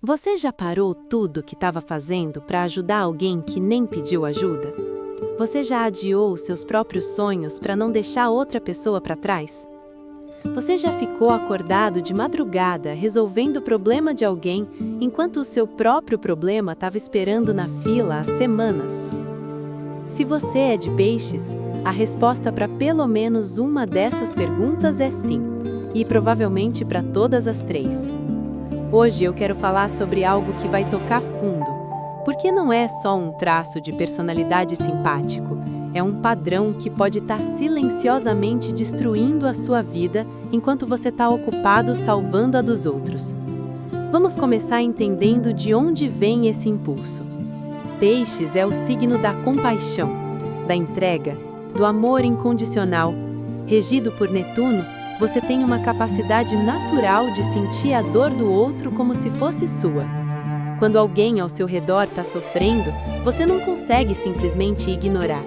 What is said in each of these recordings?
Você já parou tudo o que estava fazendo para ajudar alguém que nem pediu ajuda? Você já adiou os seus próprios sonhos para não deixar outra pessoa para trás? Você já ficou acordado de madrugada resolvendo o problema de alguém enquanto o seu próprio problema estava esperando na fila há semanas? Se você é de peixes, a resposta para pelo menos uma dessas perguntas é sim, e provavelmente para todas as três. Hoje eu quero falar sobre algo que vai tocar fundo, porque não é só um traço de personalidade simpático, é um padrão que pode estar silenciosamente destruindo a sua vida enquanto você está ocupado salvando a dos outros. Vamos começar entendendo de onde vem esse impulso. Peixes é o signo da compaixão, da entrega, do amor incondicional. Regido por Netuno, você tem uma capacidade natural de sentir a dor do outro como se fosse sua. Quando alguém ao seu redor está sofrendo, você não consegue simplesmente ignorar.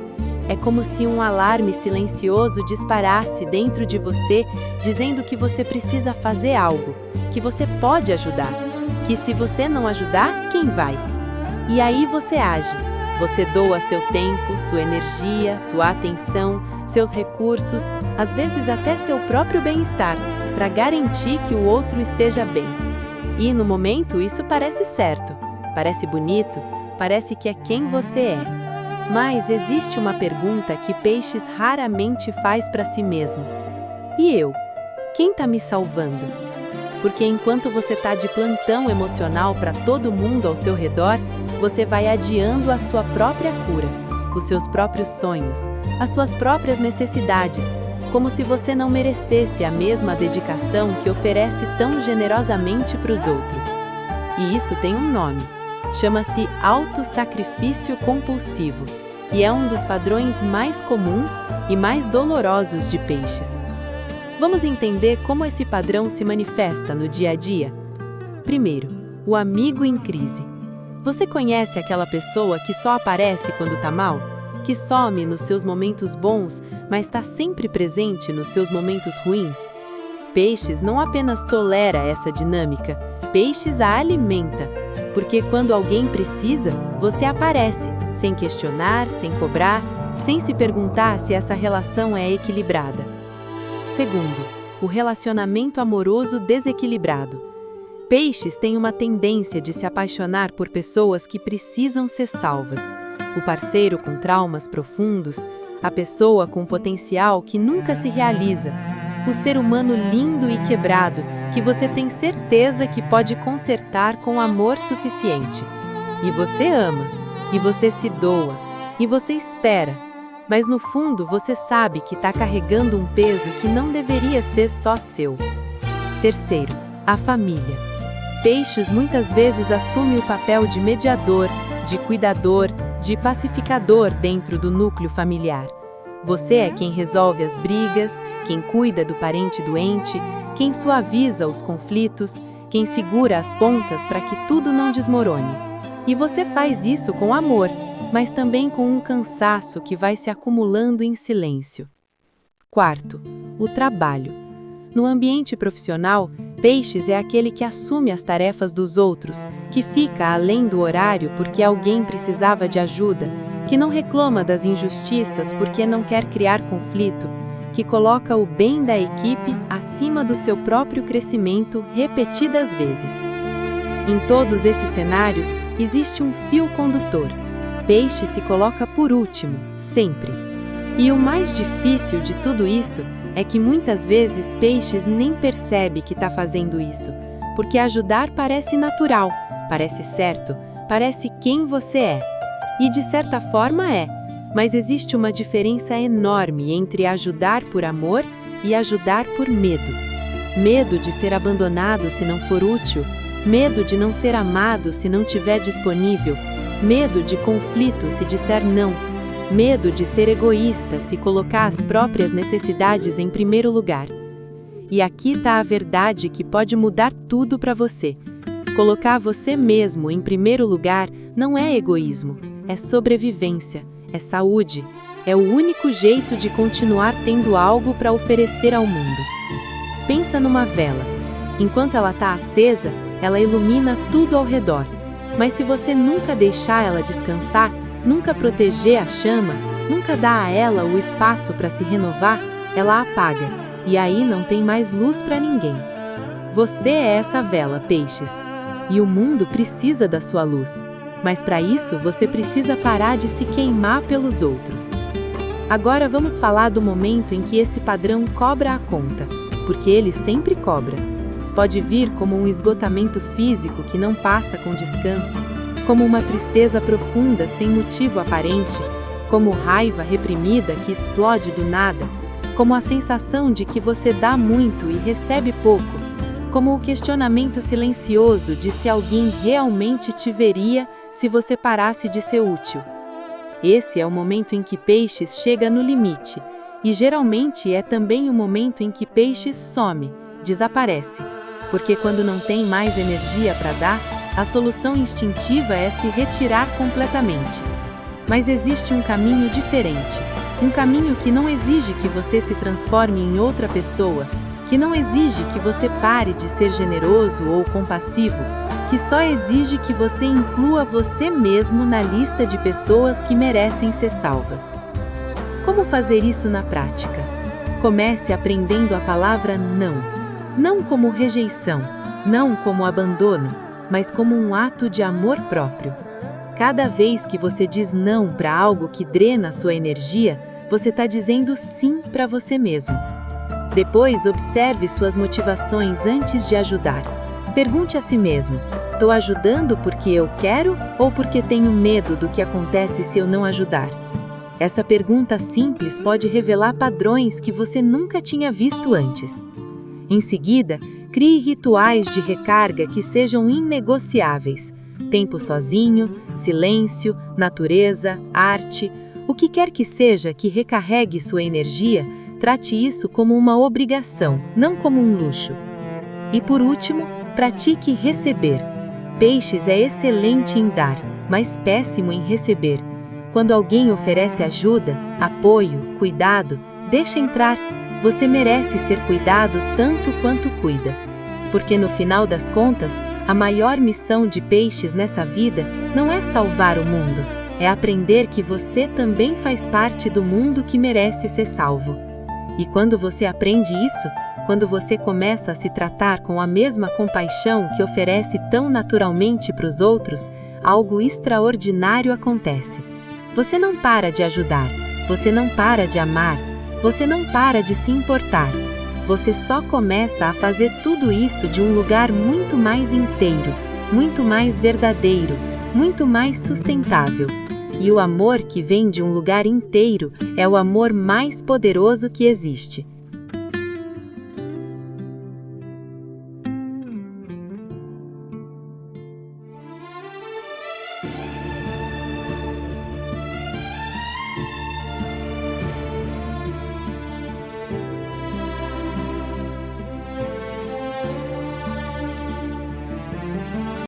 É como se um alarme silencioso disparasse dentro de você, dizendo que você precisa fazer algo, que você pode ajudar, que se você não ajudar, quem vai? E aí você age. Você doa seu tempo, sua energia, sua atenção, seus recursos, às vezes até seu próprio bem-estar, para garantir que o outro esteja bem. E no momento isso parece certo, parece bonito, parece que é quem você é. Mas existe uma pergunta que Peixes raramente faz para si mesmo. E eu? Quem está me salvando? Porque enquanto você está de plantão emocional para todo mundo ao seu redor, você vai adiando a sua própria cura, os seus próprios sonhos, as suas próprias necessidades, como se você não merecesse a mesma dedicação que oferece tão generosamente para os outros. E isso tem um nome. Chama-se autossacrifício compulsivo, e é um dos padrões mais comuns e mais dolorosos de Peixes. Vamos entender como esse padrão se manifesta no dia a dia? Primeiro, o amigo em crise. Você conhece aquela pessoa que só aparece quando está mal? Que some nos seus momentos bons, mas está sempre presente nos seus momentos ruins? Peixes não apenas tolera essa dinâmica, Peixes a alimenta, porque quando alguém precisa, você aparece, sem questionar, sem cobrar, sem se perguntar se essa relação é equilibrada. Segundo, o relacionamento amoroso desequilibrado. Peixes têm uma tendência de se apaixonar por pessoas que precisam ser salvas. O parceiro com traumas profundos, a pessoa com potencial que nunca se realiza, o ser humano lindo e quebrado que você tem certeza que pode consertar com amor suficiente. E você ama, e você se doa, e você espera. Mas no fundo você sabe que está carregando um peso que não deveria ser só seu. Terceiro, a família. Peixes muitas vezes assume o papel de mediador, de cuidador, de pacificador dentro do núcleo familiar. Você é quem resolve as brigas, quem cuida do parente doente, quem suaviza os conflitos, quem segura as pontas para que tudo não desmorone. E você faz isso com amor, mas também com um cansaço que vai se acumulando em silêncio. Quarto, o trabalho. No ambiente profissional, Peixes é aquele que assume as tarefas dos outros, que fica além do horário porque alguém precisava de ajuda, que não reclama das injustiças porque não quer criar conflito, que coloca o bem da equipe acima do seu próprio crescimento repetidas vezes. Em todos esses cenários, existe um fio condutor. Peixe se coloca por último, sempre. E o mais difícil de tudo isso é que muitas vezes Peixes nem percebe que está fazendo isso, porque ajudar parece natural, parece certo, parece quem você é. E de certa forma é, mas existe uma diferença enorme entre ajudar por amor e ajudar por medo. Medo de ser abandonado se não for útil, medo de não ser amado se não estiver disponível, medo de conflito se disser não, medo de ser egoísta se colocar as próprias necessidades em primeiro lugar. E aqui está a verdade que pode mudar tudo para você. Colocar você mesmo em primeiro lugar não é egoísmo, é sobrevivência, é saúde, é o único jeito de continuar tendo algo para oferecer ao mundo. Pensa numa vela. Enquanto ela está acesa, ela ilumina tudo ao redor. Mas se você nunca deixar ela descansar, nunca proteger a chama, nunca dar a ela o espaço para se renovar, ela apaga, e aí não tem mais luz para ninguém. Você é essa vela, peixes. E o mundo precisa da sua luz. Mas para isso você precisa parar de se queimar pelos outros. Agora vamos falar do momento em que esse padrão cobra a conta, porque ele sempre cobra. Pode vir como um esgotamento físico que não passa com descanso, como uma tristeza profunda sem motivo aparente, como raiva reprimida que explode do nada, como a sensação de que você dá muito e recebe pouco, como o questionamento silencioso de se alguém realmente te veria se você parasse de ser útil. Esse é o momento em que Peixes chega no limite, e geralmente é também o momento em que Peixes some, desaparece, porque quando não tem mais energia para dar, a solução instintiva é se retirar completamente. Mas existe um caminho diferente, um caminho que não exige que você se transforme em outra pessoa, que não exige que você pare de ser generoso ou compassivo, que só exige que você inclua você mesmo na lista de pessoas que merecem ser salvas. Como fazer isso na prática? Comece aprendendo a palavra não. Não como rejeição, não como abandono, mas como um ato de amor próprio. Cada vez que você diz não para algo que drena sua energia, você está dizendo sim para você mesmo. Depois, observe suas motivações antes de ajudar. Pergunte a si mesmo: estou ajudando porque eu quero ou porque tenho medo do que acontece se eu não ajudar? Essa pergunta simples pode revelar padrões que você nunca tinha visto antes. Em seguida, crie rituais de recarga que sejam inegociáveis. Tempo sozinho, silêncio, natureza, arte, o que quer que seja que recarregue sua energia, trate isso como uma obrigação, não como um luxo. E por último, pratique receber. Peixes é excelente em dar, mas péssimo em receber. Quando alguém oferece ajuda, apoio, cuidado, deixa entrar. Você merece ser cuidado tanto quanto cuida. Porque no final das contas, a maior missão de Peixes nessa vida não é salvar o mundo, é aprender que você também faz parte do mundo que merece ser salvo. E quando você aprende isso, quando você começa a se tratar com a mesma compaixão que oferece tão naturalmente para os outros, algo extraordinário acontece. Você não para de ajudar, você não para de amar, você não para de se importar. Você só começa a fazer tudo isso de um lugar muito mais inteiro, muito mais verdadeiro, muito mais sustentável. E o amor que vem de um lugar inteiro é o amor mais poderoso que existe.